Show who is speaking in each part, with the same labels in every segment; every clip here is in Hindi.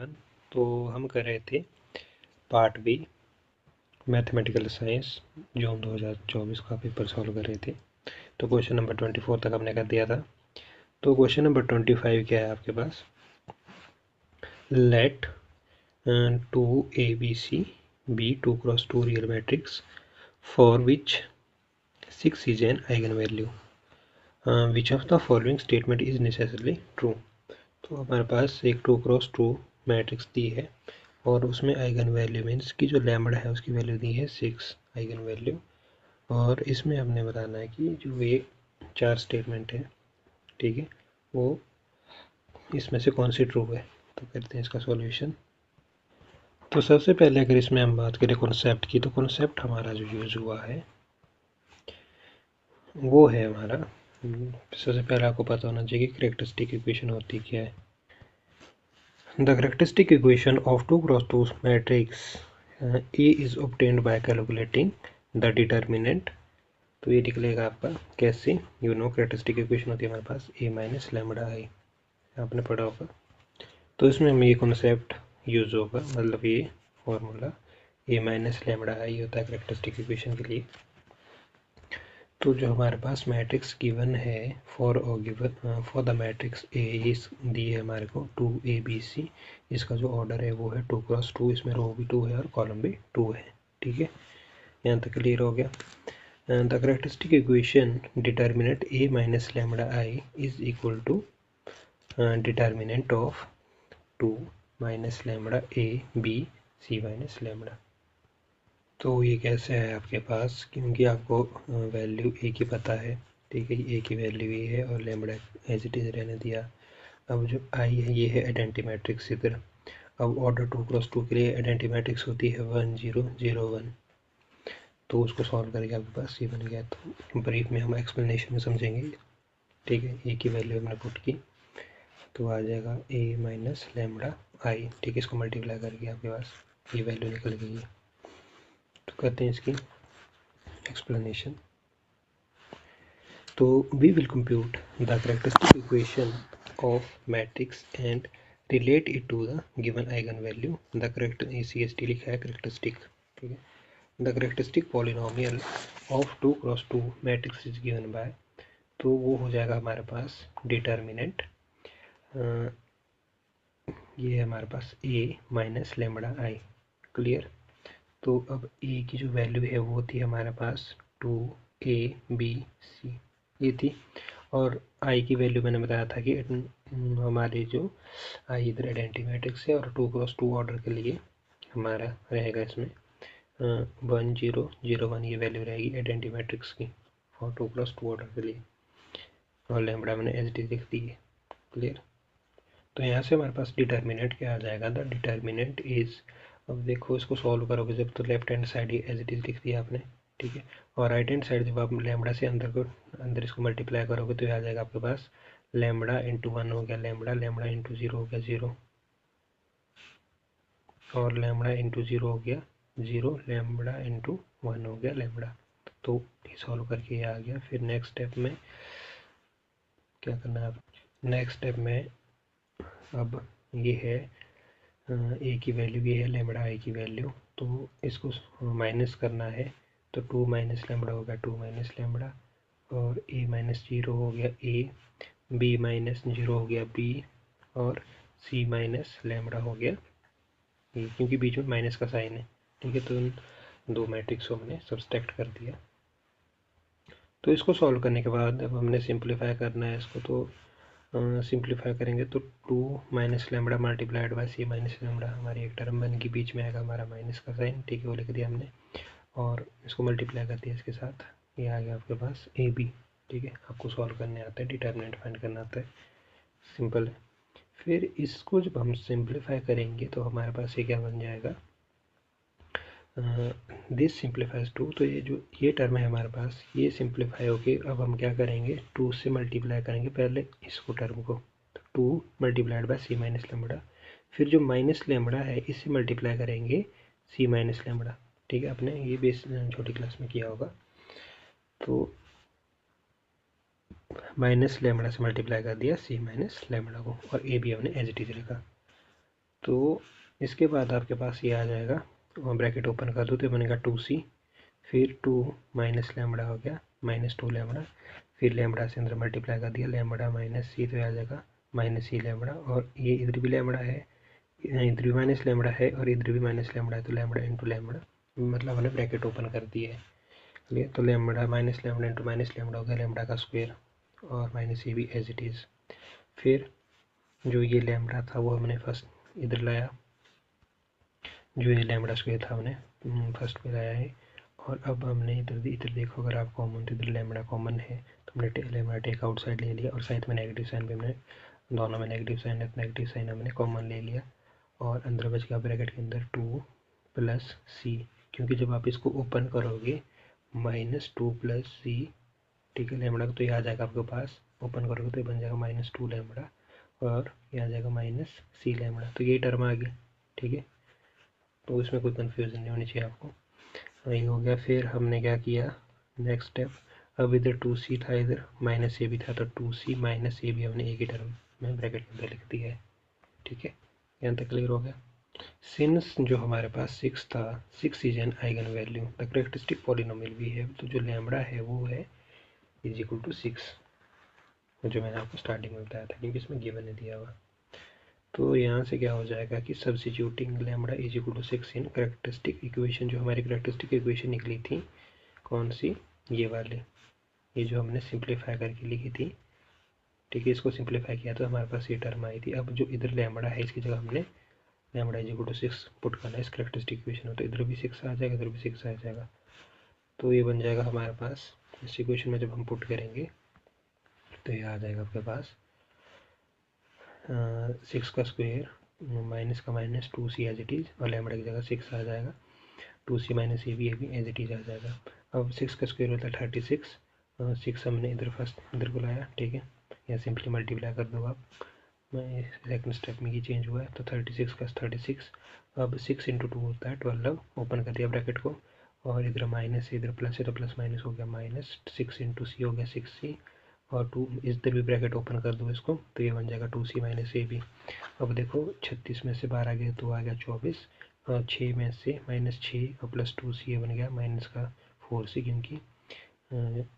Speaker 1: एवरीवन। तो हम कर रहे थे पार्ट बी मैथमेटिकल साइंस जून 2024 का पेपर सॉल्व कर रहे थे। तो क्वेश्चन नंबर 24 तक हमने कर दिया था। तो क्वेश्चन नंबर 25 क्या है आपके पास, let 2ABC be 2x2 real matrix for which 6 is an eigen value, which of the following statement is necessarily true. तो हमारे पास एक 2x2 मैट्रिक्स दी है और उसमें आइगन वैल्यू मीन्स की जो लैम्बडा है उसकी वैल्यू दी है 6 आइगन वैल्यू। और इसमें हमने बताना है कि जो ये 4 स्टेटमेंट है, ठीक है, वो इसमें से कौन सी ट्रू है। तो करते हैं इसका सॉल्यूशन। तो सबसे पहले अगर इसमें हम बात करें कॉन्सेप्ट की, तो कॉन्सेप्ट हमारा जो यूज़ हुआ है वो है हमारा, सबसे पहले आपको पता होना चाहिए कि कैरेक्टरिस्टिक इक्वेशन होती क्या है। The characteristic equation of 2x2 matrix A is obtained by calculating the determinant। तो ये निकलेगा आपका कैसे, कैरेक्टरिस्टिक इक्वेशन होती है हमारे पास A माइनस लैम्बडा आई, आपने पढ़ा होगा। तो इसमें हमें ये कॉन्सेप्ट यूज होगा, मतलब ये फॉर्मूला A माइनस लैम्बडा आई होता है कैरेक्टरिस्टिक इक्वेशन के लिए। तो जो हमारे पास मैट्रिक्स गिवन है फॉर द मैट्रिक्स ए इस दी है हमारे को 2ABC, इसका जो ऑर्डर है वो है 2x2, इसमें रो भी 2 है और कॉलम भी 2 है, ठीक है, यहाँ तक क्लियर हो गया। The characteristic equation determinant A minus lambda I is equal to determinant of 2 minus lambda A B C minus lambda. तो ये कैसे है आपके पास, क्योंकि आपको वैल्यू ए की पता है, ठीक है, ए की वैल्यू ये है और लैम्बडा एज इट इज रहने दिया। अब जो आई है ये है आइडेंटी मैट्रिक्स इधर। अब ऑर्डर 2x2 के लिए आइडेंटी मैट्रिक्स होती है 1 0 0 1। तो उसको सॉल्व करके आपके पास ये बन गया। तो ब्रीफ में हम एक्सप्लेनेशन में समझेंगे, ठीक है। ए की वैल्यू हमने पुट की तो आ जाएगा ए माइनस लैम्बडा आई, ठीक है, इसको मल्टीप्लाई करके आपके पास ये वैल्यू निकल गई है। तो करते हैं इसकी एक्सप्लेनेशन। तो we will compute the characteristic equation of matrix and relate it to the given eigenvalue। the CST लिखा है characteristic, ठीक है। the characteristic polynomial of 2x2 matrix is given by, तो वो हो जाएगा हमारे पास डिटर्मिनेंट, ये है हमारे पास a minus lambda I, clear. तो अब a की जो वैल्यू है वो थी हमारे पास 2ABC ये थी, और आई की वैल्यू मैंने बताया था कि हमारी जो आई इधर आइडेंटी मैट्रिक्स है और 2x2 ऑर्डर के लिए हमारा रहेगा इसमें 1 0 0 1 ये वैल्यू रहेगी आइडेंटी मैट्रिक्स की और 2x2 ऑर्डर के लिए, और लैम्बडा मैंने एच डी लिख दी है, क्लियर। तो यहाँ से हमारे पास डिटर्मिनेंट क्या आ जाएगा, द डिटर्मिनेंट इज, अब देखो इसको सॉल्व करोगे जब तो left hand side as it is लिख दिया आपने, ठीक है, और राइट हैंड साइड जब आप लैम्बडा से अंदर इसको मल्टीप्लाई करोगे तो ये आ जाएगा आपके पास लैम्बडा इंटू 1 हो गया लैम्बडा, लैम्बडा इंटू 0 हो गया 0, और लैम्बडा इंटू 0 हो गया 0, लैम्बडा इंटू 1 हो गया लैम्बडा। तो ये सॉल्व करके ये आ गया। फिर नेक्स्ट स्टेप में क्या करना है, नेक्स्ट स्टेप में अब ये है ए की वैल्यू ये है लैम्बडा आई की वैल्यू, तो इसको माइनस करना है। तो 2 माइनस लैम्बडा हो गया 2 माइनस लैम्बडा, और ए माइनस 0 हो गया ए, बी माइनस 0 हो गया बी, और सी माइनस लैम्बडा हो गया ए, क्योंकि बीच में माइनस का साइन है, ठीक है। तो इन दो मैट्रिक्स को हमने सब्सट्रैक्ट कर दिया। तो इसको सॉल्व करने के बाद अब हमने सिंप्लीफाई करना है इसको, तो सिंप्लीफाई करेंगे तो 2 minus lambda multiplied by C minus lambda, हमारी एक टर्म बन के बीच में आएगा हमारा माइनस का साइन, ठीक है, वो लिख दिया हमने, और इसको मल्टीप्लाई कर दिया इसके साथ, ये आ गया आपके पास ए बी, ठीक है। आपको सॉल्व करने आता है, डिटर्मिनेंट फाइंड करना आता है, सिंपल है। फिर इसको जब हम सिंप्लीफाई करेंगे तो हमारे पास ये क्या बन जाएगा, दिस सिंप्लीफाइज टू, तो ये टर्म है हमारे पास, ये सिंप्लीफाई होके अब हम क्या करेंगे 2 से मल्टीप्लाई करेंगे पहले इसको टर्म को, तो 2 multiplied by C minus lambda, फिर जो माइनस लैम्बडा है इससे मल्टीप्लाई करेंगे सी माइनस लैम्बडा, ठीक है, आपने ये बेस छोटी क्लास में किया होगा। तो माइनस लैम्बडा से मल्टीप्लाई कर दिया सी माइनस लैम्बडा को, और ए बी हमने एज इट इज लिखा। तो इसके बाद आपके पास ये आ जाएगा, ब्रैकेट ओपन कर दो तो बनेगा 2c, फिर 2 माइनस लैम्बडा हो गया -2 लैम्बडा, फिर लैम्बडा से अंदर मल्टीप्लाई कर दिया, लैम्बडा माइनस सी तो आ जाएगा -c लैम्बडा, और ये इधर भी लैम्बडा है, इधर भी माइनस लैम्बडा है और इधर भी माइनस लैम्बडा है, तो लैम्बडा इंटू लैम्बडा, मतलब हमने ब्रैकेट ओपन कर दी है। चलिए, तो lambda minus lambda into minus lambda हो गया लैम्बडा का स्क्वायर, और माइनस ये भी एज इट इज़। फिर जो ये लैम्बडा था वो हमने फर्स्ट इधर लाया, जो ये लैम्बडा स्क्वायर था हमने फर्स्ट पे लाया है, और अब हमने इधर देखो, अगर आप कॉमन तो इधर लैम्बडा कॉमन है तो हमने लैम्बडा टेक आउट साइड ले लिया, और साइड में नेगेटिव साइन पे हमने, दोनों में नेगेटिव साइन है, नेगेटिव साइन हमने कॉमन ले लिया, और अंदर बच गया ब्रैकेट के अंदर 2 प्लस सी, क्योंकि जब आप इसको ओपन करोगे -2 प्लस सी, ठीक है, लैम्बडा तो ये आ जाएगा आपके पास, ओपन करोगे तो ये बन जाएगा -2 लैम्बडा, और ये आ जाएगा -c लैम्बडा, तो ये टर्म आ गया, ठीक है, तो इसमें कोई कन्फ्यूज़न नहीं होनी चाहिए आपको। वही हो गया। फिर हमने क्या किया, नेक्स्ट स्टेप, अब इधर 2c था, इधर -a भी था, तो 2c - a भी हमने एक ही टर्म में ब्रैकेट के अंदर लिख दिया है, ठीक है, यहाँ तक क्लियर हो गया। सिंस जो हमारे पास 6 था, 6 is an eigen value, the characteristic polynomial भी है, तो जो लैम्बडा है वो है इज इक्वल टू 6, जो मैंने आपको स्टार्टिंग में बताया था, क्योंकि इसमें गिवन है दिया हुआ। तो यहाँ से क्या हो जाएगा कि substituting lambda is equal to 6 in characteristic equation, जो हमारी करेक्टरिस्टिक इक्वेशन निकली थी, कौन सी, ये वाले, ये जो हमने सिंप्लीफाई करके लिखी थी, ठीक है, इसको सिंप्लीफाई किया तो हमारे पास ये टर्म आई थी। अब जो इधर लैम्बडा है इसकी जगह हमने lambda is equal to 6 put करना है इस करेक्टरिस्टिक इक्वेशन में, तो इधर भी 6 आ जाएगा, इधर भी 6 आ जाएगा, तो ये बन जाएगा हमारे पास इस इक्वेशन में जब हम पुट करेंगे तो ये आ जाएगा आपके पास 6 का स्क्वायर माइनस का minus 2c as it is, और लैम्बडा की जगह 6 आ जाएगा, 2c माइनस ए भी एज इट इज़ आ जाएगा। अब 6 का स्क्वायर होता है 36, 6 हमने इधर फर्स्ट इधर को लाया, ठीक है, या सिंपली मल्टीप्लाई कर दो आप, सेकंड स्टेप में ये चेंज हुआ है, तो 36 का 36, अब 6 इंटू 2 होता है 12, ओपन कर दिया ब्रैकेट को, और इधर माइनस है, इधर प्लस है, तो प्लस माइनस हो गया माइनस, 6 इंटू सी हो गया 6c, और 2 इधर भी ब्रैकेट ओपन कर दो इसको, तो ये बन जाएगा 2c माइनस ए भी। अब देखो 36 में से 12 गया तो आ गया 24, और 6 में से -6 और प्लस 2c ये बन गया माइनस का 4c, क्योंकि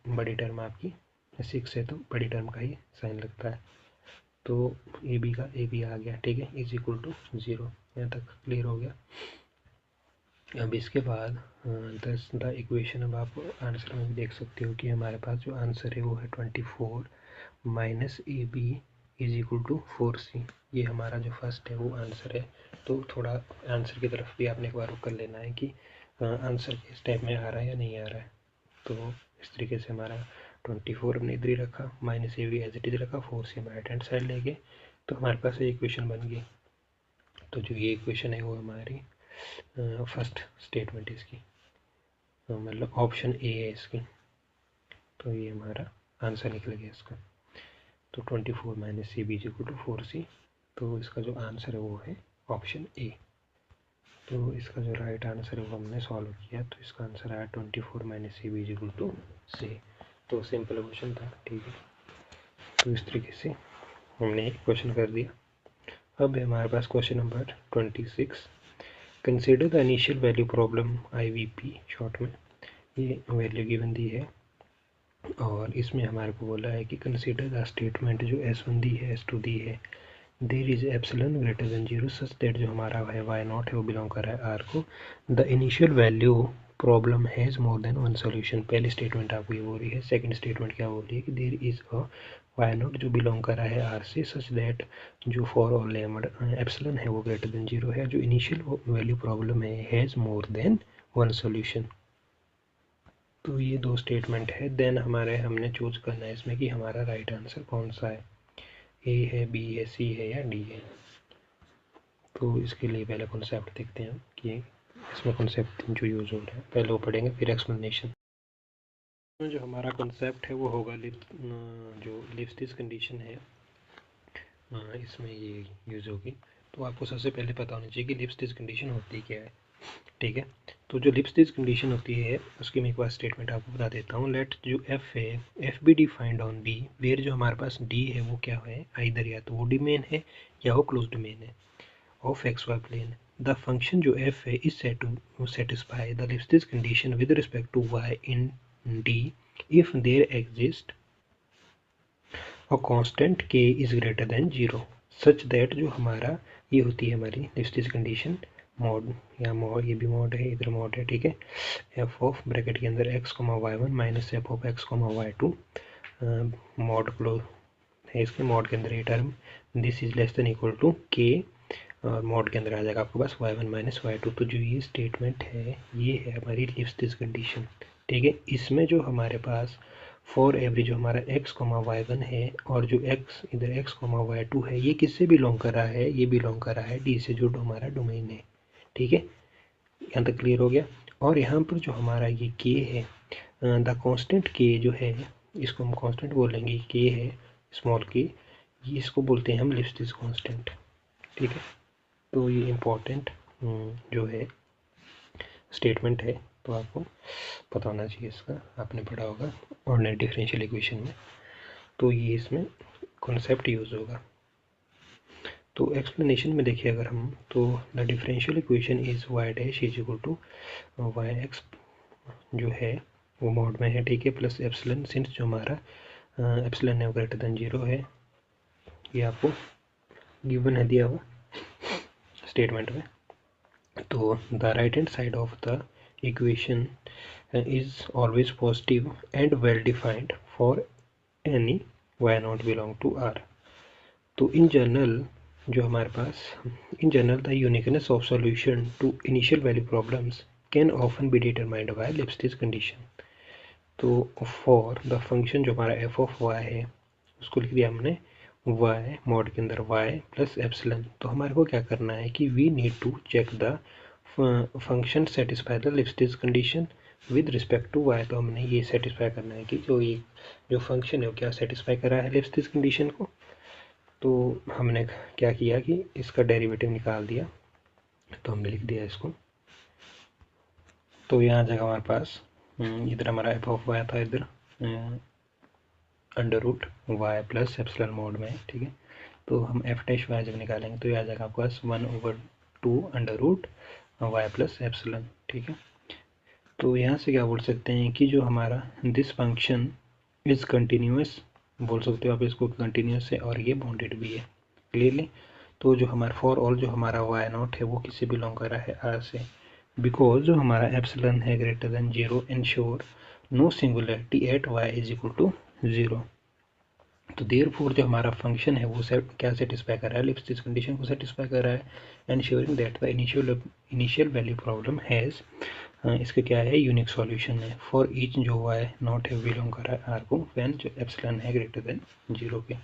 Speaker 1: बड़ी टर्म आपकी 6 है तो बड़ी टर्म का ही साइन लगता है, तो ए बी का ए बी आ गया, ठीक है, इज इक्वल टू 0, यहाँ तक क्लियर हो गया। अब इसके बाद द इक्वेशन, अब आप आंसर में भी देख सकते हो कि हमारे पास जो आंसर है वो है 24 minus A B is equal to 4c, ये हमारा जो फर्स्ट है वो आंसर है। तो थोड़ा आंसर की तरफ भी आपने एक बार रुक कर लेना है कि आंसर किस टाइप में आ रहा है या नहीं आ रहा है। तो इस तरीके से हमारा 24 हमने इधर ही रखा, minus A B as it is रखा, 4c हम राइट हैंड साइड ले गए, तो हमारे पास ये इक्वेशन बन गई। तो जो ये इक्वेशन है वो हमारी फर्स्ट स्टेटमेंट इसकी, मतलब ऑप्शन ए है इसकी, तो ये हमारा आंसर निकल गया इसका। तो 24 minus C B equal to 4c, तो इसका जो आंसर है वो है ऑप्शन ए। तो इसका जो राइट आंसर है वो हमने सॉल्व किया, तो इसका आंसर आया 24 minus C B equal to C. तो सिंपल क्वेश्चन था, ठीक है, तो इस तरीके से हमने क्वेश्चन कर दिया। अब है हमारे पास question number 26, consider the initial value problem IVP short में, ये वैल्यू गिवन दी है, और इसमें हमारे को बोला है कि कंसिडर द स्टेटमेंट जो S1 दी है, S2 दी है, there is epsilon greater than 0 such that, जो हमारा है y0 है वो बिलोंग कर रहा है R को, the initial value problem has more than one solution. पहली स्टेटमेंट आपको ये बोल रही है, सेकंड स्टेटमेंट क्या बोल रही है कि देर इज अ y0 जो बिलोंग कर रहा है R से, सच दैट जो फॉर ऑल लैम्बडा एप्सिलॉन है वो ग्रेटर देन 0 है, जो इनिशियल वैल्यू प्रॉब्लम है has more than one solution. तो ये दो स्टेटमेंट है, देन हमारे हमने चूज करना है इसमें कि हमारा राइट आंसर कौन सा है, ए है, बी है, सी है या डी है। तो इसके लिए पहले कॉन्सेप्ट देखते हैं कि इसमें कॉन्सेप्ट जो यूज़ हो रहा है, पहले वो पढ़ेंगे फिर एक्सप्लेनेशन। जो हमारा कॉन्सेप्ट है वो होगा जो लिप्स कंडीशन है, इसमें ये यूज़ होगी। तो आपको सबसे पहले पता होना चाहिए कि लिप्स कंडीशन होती क्या है, ठीक है। तो जो लिप्स कंडीशन होती है उसकी मैं एक बार स्टेटमेंट आपको बता देता हूँ। लेट जो एफ है, F be defined on D, where जो हमारे पास डी है वो क्या है, आइदर या तो वो डोमेन है या वो क्लोज डोमेन है। Of x y plane. The function जो f है is set to satisfy the Lipschitz condition with respect to y in D if there exists a constant k is greater than 0 such that जो हमारा ये होती है हमारी लिप्सिस कंडीशन मॉड, या मॉड, ये भी मॉड है, इधर मॉड है, ठीक है। एफ ऑफ ब्रैकेट के अंदर x, y1 minus F of x, y2 mod close है इसके, मॉड के अंदर ये term this is less than equal to K, और मॉड के अंदर आ जाएगा आपके पास y1 माइनस y2। तो जो ये स्टेटमेंट है ये है हमारी लिप्सिस कंडीशन, ठीक है। इसमें जो हमारे पास फॉर एवरी जो हमारा x, y1 है और जो x इधर x, y2 है, ये किससे बिलोंग कर रहा है, ये बिलोंग कर रहा है D से, जो हमारा डोमेन है, ठीक है। यहाँ तक क्लियर हो गया। और यहाँ पर जो हमारा ये k है, द कांस्टेंट k जो है, इसको हम कांस्टेंट बोलेंगे, k है स्मॉल k, ये इसको बोलते हैं हम लिप्सिस कांस्टेंट, ठीक है। तो ये इम्पोर्टेंट जो है स्टेटमेंट है, तो आपको पता होना चाहिए इसका, आपने पढ़ा होगा ऑर्डिनरी डिफरेंशियल इक्वेशन में, तो ये इसमें कॉन्सेप्ट यूज़ होगा। तो एक्सप्लेनेशन में देखिए अगर हम, तो the differential equation is y dash is equal to Y X जो है वो मॉड में है, ठीक है, प्लस एप्सिलन, सिंस जो हमारा एप्सिलन है ग्रेटर देन 0 है, ये आपको गिवन है, दिया हुआ स्टेटमेंट में। तो the right hand side of the equation is always positive and well defined for any y not belong to R। तो in general जो हमारे पास, in general the uniqueness of solution to initial value problems can often be determined by Lipschitz condition। तो for the function जो हमारा f of y है उसको लिख दिया हमने y मॉड के अंदर y प्लस एप्सिलन। तो हमारे को क्या करना है कि we need to check the function satisfy the Lipschitz condition with respect to y। तो हमने ये सेटिस्फाई करना है कि जो ये जो फंक्शन है वो क्या सेटिस्फाई कर रहा है लिप्सिस कंडीशन को। तो हमने क्या किया कि इसका डेरिवेटिव निकाल दिया, तो हमने लिख दिया इसको। तो यहाँ जगह हमारे पास इधर हमारा एफ ऑफ वाई था, इधर under root Y plus epsilon mod में, ठीक है। तो हम एफ डैश वाई जब निकालेंगे तो यह आ जाएगा आपके पास 1/2 under root Y plus epsilon, ठीक है। तो यहाँ से क्या बोल सकते हैं कि जो हमारा दिस फंक्शन इज कंटिन्यूस, बोल सकते हो आप इसको कंटिन्यूस है और ये बाउंडेड भी है, क्लियरली। तो जो हमारा फॉर ऑल जो हमारा वाई नॉट है वो किससे बिलोंग कर रहा है, आर से, बिकॉज जो हमारा एप्सिलन है greater than 0 ensure no singularity at Y is equal to 0। तो देयरफॉर जो हमारा फंक्शन है वो क्या सेटिस्फाई कर रहा है, लिप्सिस कंडीशन को सेटिस्फाई कर रहा है, ensuring that the initial value problem has, इसका क्या है, यूनिक सॉल्यूशन है फॉर ईच जो वाई नॉट है बिलोंग कर रहा है आर को, व्हेन जो एप्सिलन है ग्रेटर देन 0 के।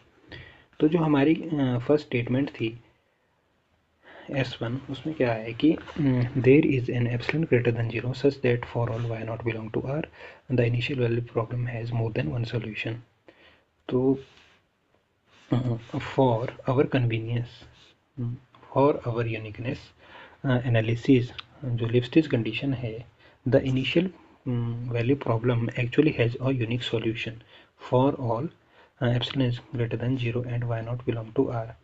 Speaker 1: तो जो हमारी फर्स्ट स्टेटमेंट थी S1 उसमें क्या है कि there is an epsilon greater than 0 such that for all y not belong to R the initial value problem has more than one solution. तो for our convenience, for our uniqueness analysis, जो लिप्सिस कंडीशन है, the initial value problem actually has a unique solution for all epsilon is greater than 0 and y not belong to R.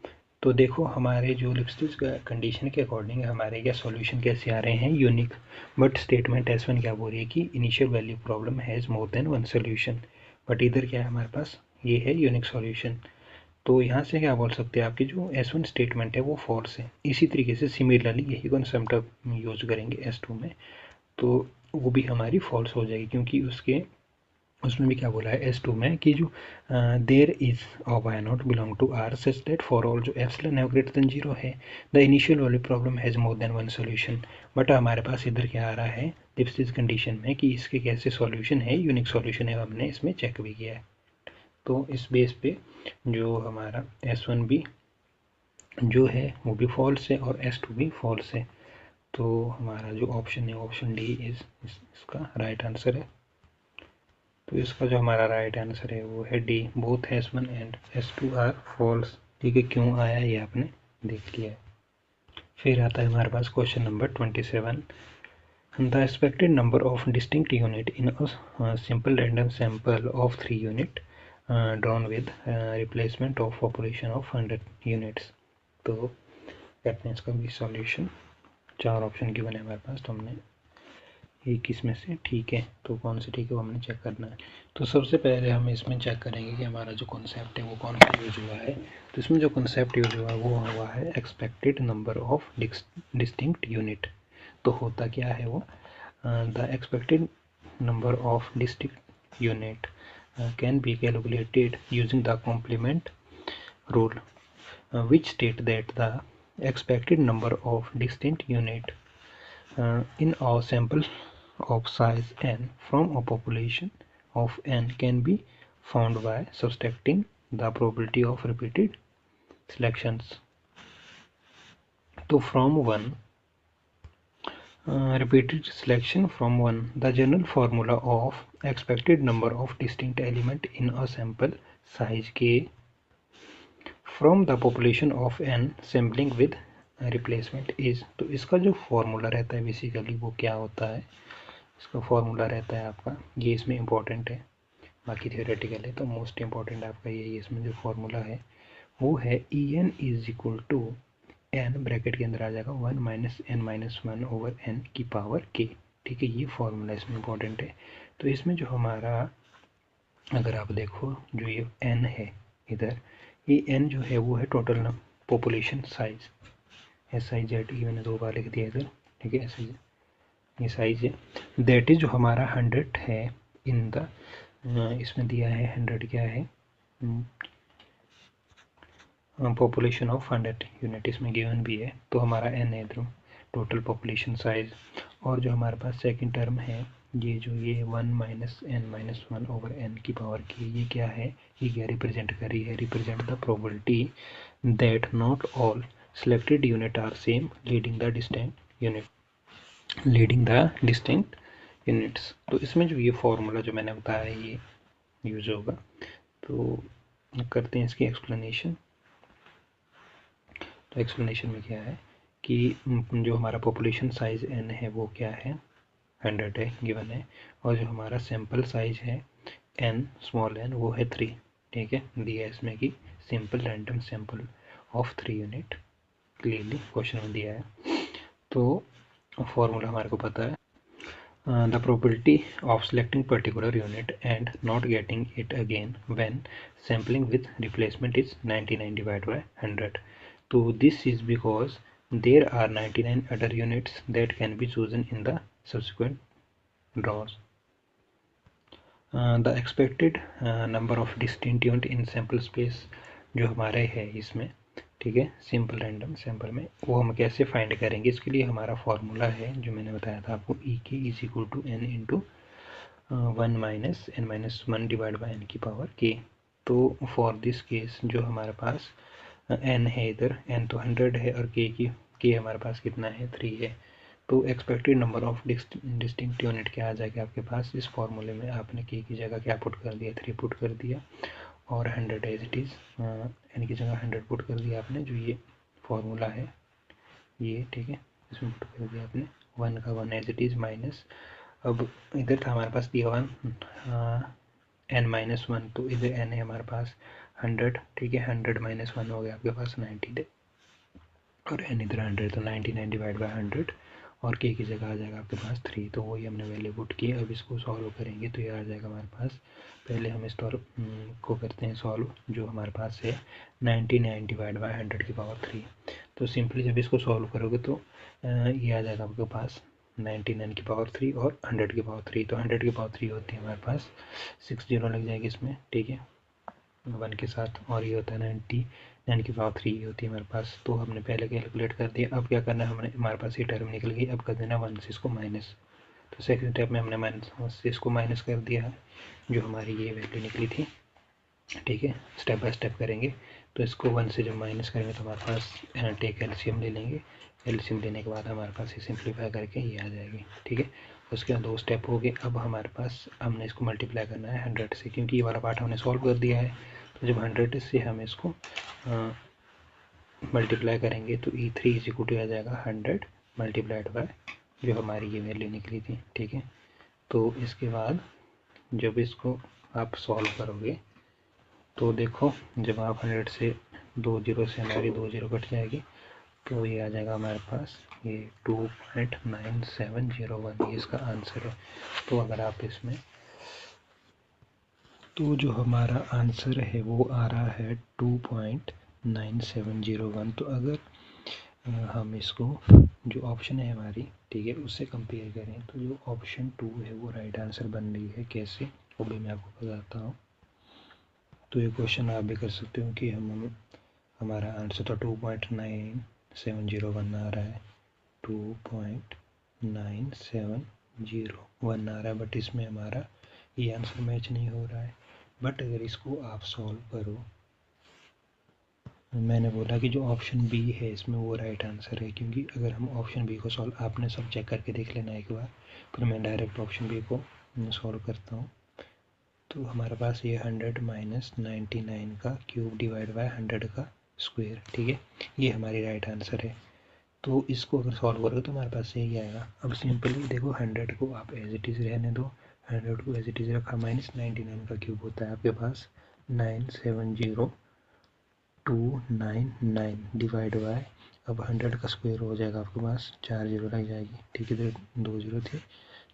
Speaker 1: तो देखो हमारे जो लिप्सिस कंडीशन के अकॉर्डिंग हमारे क्या सॉल्यूशन कैसे आ रहे हैं, यूनिक। बट स्टेटमेंट S1 क्या बोल रही है कि initial value problem has more than one solution, but इधर क्या है हमारे पास, ये है यूनिक सॉल्यूशन। तो यहाँ से क्या बोल सकते हैं, आपकी जो S1 स्टेटमेंट है वो फॉल्स है। इसी तरीके से सिमिलरली यही कॉन्सेप्ट आप यूज करेंगे S2 में, तो वो भी हमारी फॉल्स हो जाएगी, क्योंकि उसमें भी क्या बोला है S2 में कि जो there is a Y not belong to R such that for all जो एप्सिलन है ग्रेटर देन 0 है the initial value problem has more than one solution. But हमारे पास इधर क्या आ रहा है लिप्सिस कंडीशन में कि इसके कैसे सॉल्यूशन है, यूनिक सॉल्यूशन है, हमने इसमें चेक भी किया है। तो इस बेस पे जो हमारा S1 भी जो है वो भी फॉल्स है और S2 भी फॉल्स है। तो हमारा जो ऑप्शन है ऑप्शन डी इज इसका राइट आंसर है। तो इसका जो हमारा राइट आंसर है वो है D, both S1 and S2 are false, ठीक है। क्यों आया ये आपने देख लिया है। फिर आता है हमारे पास question number 27, the expected number of distinct unit in a simple random sample of 3 unit drawn with replacement of population of 100 units. तो करते हैं इसका भी सॉल्यूशन। 4 ऑप्शन गिवन है हमारे पास, तो हमने एक इसमें से ठीक है, तो कौन से ठीक है वो हमने चेक करना है। तो सबसे पहले हम इसमें चेक करेंगे कि हमारा जो कॉन्सेप्ट है वो कौन सा यूज हुआ है। तो इसमें जो कॉन्सेप्ट यूज हुआ वो हुआ है expected number of distinct unit. तो होता क्या है वो, the expected number of distinct unit can be calculated using the complement rule, which state that the expected number of distinct unit in a sample of size n from a population of n can be found by subtracting the probability of repeated selections. So from one repeated selection from one, the general formula of expected number of distinct element in a sample size k from the population of N sampling with replacement is. तो इसका जो फॉर्मूला रहता है बेसिकली वो क्या होता है, इसका फॉर्मूला रहता है आपका ये, इसमें इंपॉर्टेंट है, बाकी थियोरेटिकल है, तो मोस्ट इंपॉर्टेंट आपका ये इसमें जो फॉर्मूला है वो है E N is equal to N bracket के अंदर आ जाएगा 1 minus N minus 1 over N की पावर के। ठीक है, ये फॉर्मूला इसमें इंपॉर्टेंट है। तो इसमें जो हमारा, अगर आप देखो जो ये एन है इधर, ये एन जो है वो है total population size, S I Z, ये मैंने 2 बार लिख दिया इधर। ठीक है, ऐसे ये साइज है, दैट इज जो हमारा 100 है इन द, इसमें दिया है 100 क्या है, पॉपुलेशन ऑफ 100 यूनिट इसमें गिवन भी है। तो हमारा एन है इधर टोटल पॉपुलेशन साइज, और जो हमारे पास सेकंड टर्म है ये जो ये 1 minus N minus 1 over N की पावर की, ये क्या है, ये क्या रिप्रेजेंट कर रही है, represent the probability that not all selected unit are same leading the distinct units. तो इसमें जो ये फॉर्मूला जो मैंने बताया ये यूज होगा। तो करते हैं इसकी एक्सप्लेनेशन। तो एक्सप्लेनेशन में क्या है कि जो हमारा पॉपुलेशन साइज n है वो क्या है, 100 है, गिवन है, और जो हमारा सैंपल साइज है n स्मॉल n वो है 3। ठीक है, दिया है इसमें कि simple random sample of 3 unit, clearly question में दिया है। तो फॉर्मूला हमारे को पता है, the probability of selecting particular unit and not getting it again when sampling with replacement is 99 divided by 100. So this is because there are 99 other units that can be chosen in the subsequent draws. The expected number of distinct unit in sample space जो हमारे है इसमें, ठीक है, सिंपल रैंडम सैंपल में, वो हम कैसे फाइंड करेंगे, इसके लिए हमारा फॉर्मूला है जो मैंने बताया था आपको, E K is equal to N into 1 minus N minus 1 divide by N की पावर के। तो फॉर दिस केस जो हमारे पास एन है इधर, एन तो 100 है और के हमारे पास कितना है, 3 है। तो expected number of distinct unit क्या आ जाएगा आपके पास, इस फॉर्मूले में आपने के की जगह क्या पुट कर दिया, 3 पुट कर दिया, और 100 एज इट इज़ एन की जगह 100 पुट कर दिया आपने, जो ये फॉर्मूला है ये, ठीक है, इसमें पुट कर दिया आपने 1 का 1 एज इट इज़ माइनस, अब इधर था हमारे पास दिया 1 एन माइनस 1, तो इधर एन है हमारे पास 100। ठीक है, 100 माइनस 1 हो गया आपके पास 90 और एन इधर 100, तो 99 डिवाइड बाई 100, और के की जगह आ जाएगा आपके पास 3। तो वही हमने वैल्यू पुट की। अब इसको सॉल्व करेंगे तो ये आ जाएगा हमारे पास, पहले हम इस को करते हैं सॉल्व, जो हमारे पास है 99 डिवाइड बाई 100 की पावर 3। तो सिंपली जब इसको सॉल्व करोगे तो ये आ जाएगा आपके पास 99 की पावर 3 और 100 की पावर 3। तो 100 की पावर 3 होती है हमारे पास 6 जीरो लग जाएगी इसमें, ठीक है, 1 के साथ, और ये होता है 99 की पावर 3 होती है हमारे पास। तो हमने पहले कैलकुलेट कर दिया। अब क्या करना है, हमने, हमारे पास ये टर्म निकल गई, अब कर देना 1 से इसको माइनस। तो सेकंड स्टेप में हमने माइनस से इसको माइनस कर दिया है, जो हमारी ये वैल्यू निकली थी। ठीक है, स्टेप बाय स्टेप करेंगे। तो इसको 1 से जब माइनस करेंगे तो हमारे पास टेक एलसीएम ले लेंगे, एलसीएम लेने के बाद हमारे पास ये सिंप्लीफाई करके ये आ जाएगी। ठीक है, उसके बाद 2 स्टेप हो गए। अब हमारे पास, हमने इसको मल्टीप्लाई करना है 100 से, क्योंकि ये वाला पार्ट हमने सॉल्व कर दिया है। तो जब 100 से हम इसको मल्टीप्लाई करेंगे तो E3 इज इक्वल टू आ जाएगा 100 मल्टीप्लाइड बाय जो हमारी ये वैल्यू निकली थी। ठीक है, तो इसके बाद जब इसको आप सॉल्व करोगे तो देखो, जब आप 100 से 2 जीरो से हमारी 2 जीरो कट जाएगी, तो ये आ जाएगा हमारे पास ये 2.9701, ये इसका आंसर है। तो अगर आप इसमें, तो जो हमारा आंसर है वो आ रहा है 2.9701। तो अगर हम इसको, जो ऑप्शन है हमारी, ठीक है, उससे कंपेयर करें तो जो ऑप्शन 2 है वो राइट आंसर बन रही है। कैसे, वो भी मैं आपको बताता हूँ। तो ये क्वेश्चन आप भी कर सकते हो कि हमारा आंसर तो 2.9701 आ रहा है, 2.9701 आ रहा है, बट इसमें हमारा ये आंसर मैच नहीं हो रहा है। बट अगर इसको आप सॉल्व करो, मैंने बोला कि जो ऑप्शन बी है इसमें वो राइट आंसर है, क्योंकि अगर हम ऑप्शन बी को सॉल्व, आपने सब चेक करके देख लेना एक बार, फिर मैं डायरेक्ट ऑप्शन बी को सॉल्व करता हूँ। तो हमारे पास ये 100 माइनस 99 का क्यूब डिवाइड बाय 100 का स्क्वायर, ठीक है, ये हमारी राइट आंसर है। तो इसको अगर सॉल्व करोगे तो हमारे पास यही आएगा। अब सिंपली देखो, 100 को आप एज इट इज़ रहने दो, 100 को एज इट इज़ रखा, माइनस 99 का क्यूब होता है आपके पास 970,299 डिवाइड बाय, अब 100 का स्क्वायर हो जाएगा आपके पास, 4 जीरो लग जाएगी, ठीक है, तो 2 जीरो थे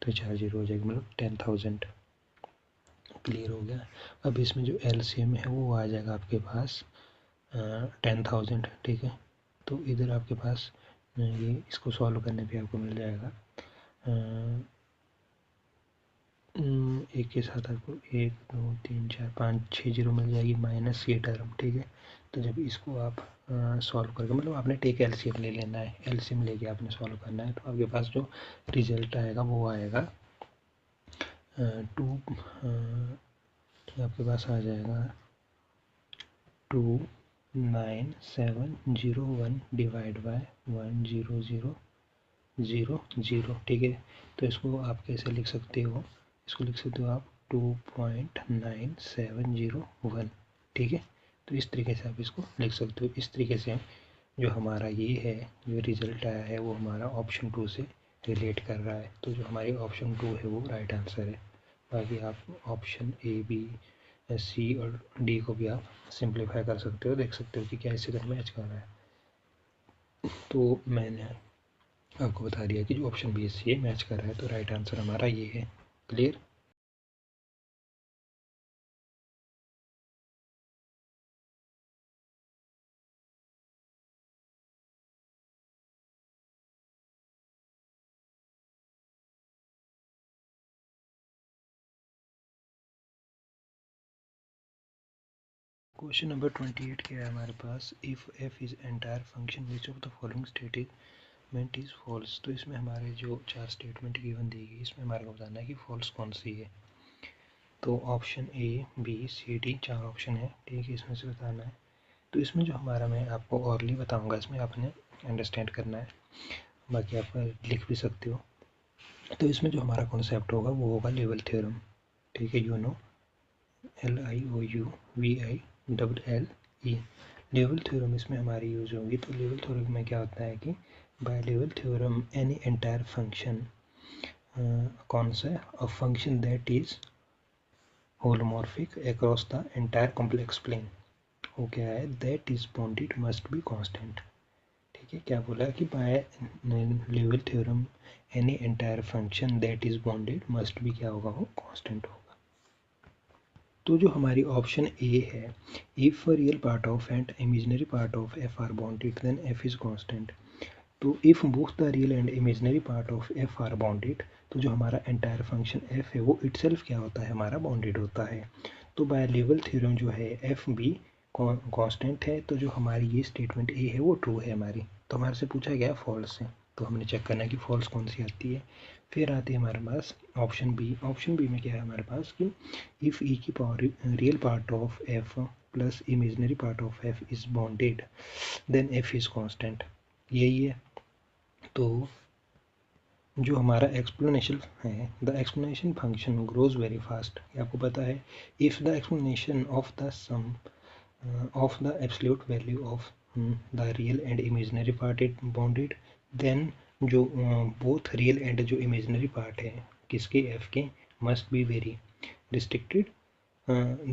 Speaker 1: तो 4 जीरो हो जाएगी, मतलब 10,000। क्लियर हो गया। अब इसमें जो एलसीएम है वो आ जाएगा आपके पास 10,000, ठीक है। तो इधर आपके पास ये, इसको सॉल्व करने पे आपको मिल जाएगा एक के साथ आपको 1 2 3 4 5 6 जीरो मिल जाएगी, माइनस ये टर्म, ठीक है। तो जब इसको आप सॉल्व करके, मतलब आपने टेक एलसीएम ले लेना है, एलसीएम लेके आपने सॉल्व करना है, तो आपके पास जो रिजल्ट आएगा वो आएगा 2, आपके पास आ जाएगा 29701 डिवाइड बाय 100,000, ठीक है। तो इसको आप कैसे लिख सकते हो, इसको लिख सकते हो आप 2.9701, ठीक है। तो इस तरीके से आप इसको लिख सकते हो। इस तरीके से जो हमारा ये है, जो रिज़ल्ट आया है वो हमारा ऑप्शन 2 से रिलेट कर रहा है। तो जो हमारी ऑप्शन 2 है वो राइट आंसर है। बाकी आप ऑप्शन ए, बी, सी और डी को भी आप सिंप्लीफाई कर सकते हो, देख सकते हो कि क्या इससे कर मैच कर रहा है। तो मैंने आपको बता दिया कि जो ऑप्शन बी सी है मैच कर रहा है, तो राइट आंसर हमारा ये है। क्लियर। क्वेश्चन नंबर 28 क्या है हमारे पास, if f is entire function which of the following statement is false. तो इसमें हमारे जो 4 स्टेटमेंट गिवन दी गई, इसमें हमारे को बताना है कि फॉल्स कौन सी है। तो option A, B, C, D, 4 option है, ठीक है, इसमें से बताना है। तो इसमें जो हमारा, मैं आपको ऑरली बताऊंगा, इसमें आपने अंडरस्टैंड करना है, बाकी आप लिख भी सकते हो। तो इसमें जो हमारा कॉन्सेप्ट होगा वो होगा लेवल थ्योरम, ठीक है, you know, LIOUVILLE, level theorem इसमें हमारी यूज़ होगी। तो लेवल थ्योरम में क्या होता है कि by Liouville theorem any entire function, कौन सा, a function that is holomorphic across the entire complex plane, वो क्या है, that is bounded must be constant, ठीक है। क्या बोला कि by Liouville theorem any entire function that is bounded must be क्या होगा, वो कांस्टेंट होगा। तो जो हमारी ऑप्शन ए है, if real part of and imaginary part of f are bounded then F is constant. तो if both the real and imaginary part of f are bounded, तो जो हमारा एंटायर फंक्शन एफ है वो इटसेल्फ क्या होता है, हमारा बाउंडेड होता है। तो बाय लेवल थ्योरम जो है एफ बी कांस्टेंट है, तो जो हमारी ये स्टेटमेंट ए है वो ट्रू है हमारी। तो हमारे से पूछा गया फॉल्स है, तो हमने चेक करना है कि फॉल्स कौन सी आती है। फिर आती है हमारे पास ऑप्शन बी। ऑप्शन बी में क्या है हमारे पास कि इफ़ ई की power real part of F plus imaginary part of F is bounded then F is constant, यही है। तो जो हमारा एक्सप्लेनेशन है, the explanation function grows very fast, आपको पता है, if the explanation of the sum of the absolute value of the real and imaginary part it bounded, then जो both real and जो imaginary part है किसके f के must be very restricted,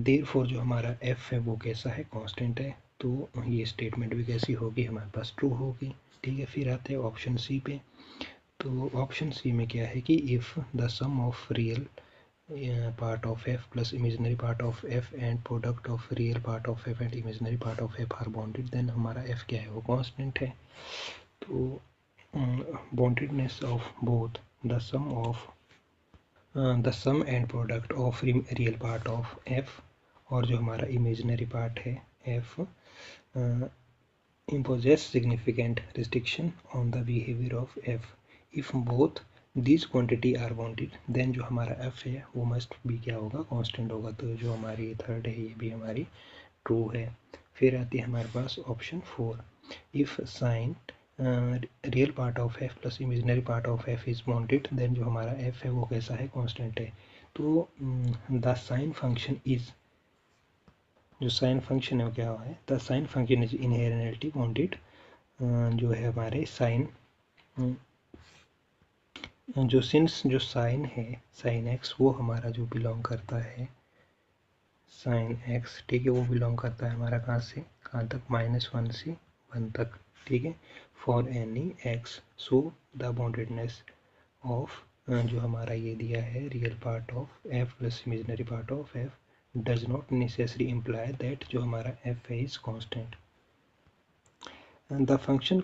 Speaker 1: therefore जो हमारा f है वो कैसा है, कांस्टेंट है। तो ये स्टेटमेंट भी कैसी होगी हमारे पास, ट्रू होगी। ठीक है। फिर आते हैं ऑप्शन सी पे। तो ऑप्शन सी में क्या है कि if the sum of real part of f plus imaginary part of f and product of real part of f and imaginary part of f are bounded, then हमारा f क्या है वो कांस्टेंट है। तो boundedness of both the sum and product of real part of f और जो हमारा imaginary part है f imposes significant restriction on the behavior of f. If both these quantity are bounded, then जो हमारा f है वो must be क्या होगा, कांस्टेंट होगा। तो जो हमारी थर्ड है ये भी हमारी ट्रू है। फिर आती है हमारे पास option 4। If sine real part of f plus imaginary part of f is bounded, then जो हमारा f है वो कैसा है, कांस्टेंट है। तो द साइन फंक्शन इज, जो साइन फंक्शन है वो क्या है, the sine function is inherently bounded. जो है हमारे साइन जो सिंस जो साइन है साइन एक्स वो हमारा जो बिलोंग करता है साइन एक्स, ठीक है, वो बिलोंग करता है हमारा कहाँ से कहाँ तक, -1 से 1 तक, ठीक है, for any x. So the boundedness of जो हमारा ये दिया है real part of F plus imaginary part of F does not necessary imply that जो हमारा एफ है is constant. The function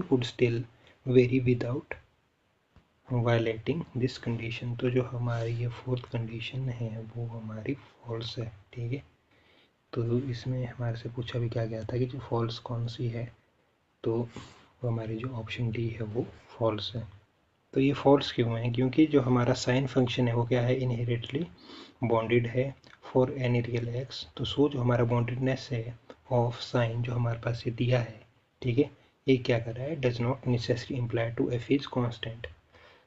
Speaker 1: could still vary without violating this condition. तो जो हमारी ये फोर्थ कंडीशन है वो हमारी फॉल्स है, ठीक है। तो इसमें हमारे से पूछा भी क्या गया था कि जो फॉल्स कौन सी है, तो वो हमारी जो ऑप्शन डी है वो फॉल्स है। तो ये फॉल्स क्यों है, क्योंकि जो हमारा साइन फंक्शन है वो क्या है, इनहेरेंटली बॉन्डेड है फॉर एनी रियल एक्स। तो सो जो हमारा बॉन्डेडनेस है ऑफ साइन जो हमारे पास ये दिया है, ठीक है, ये क्या कर रहा है, does not necessary imply to F is constant.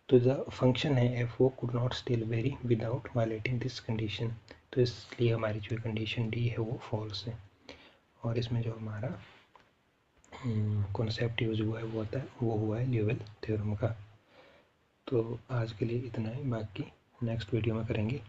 Speaker 1: तो जो फंक्शन है एफ वो could not still vary without violating this condition. तो इसलिए हमारी जो कंडीशन डी है वो फॉल्स है। और इसमें जो हमारा कॉन्सेप्ट यूज हुआ है वो हुआ है ल्यूवेल थ्योरम का। तो आज के लिए इतना ही, बाकी नेक्स्ट वीडियो में करेंगे।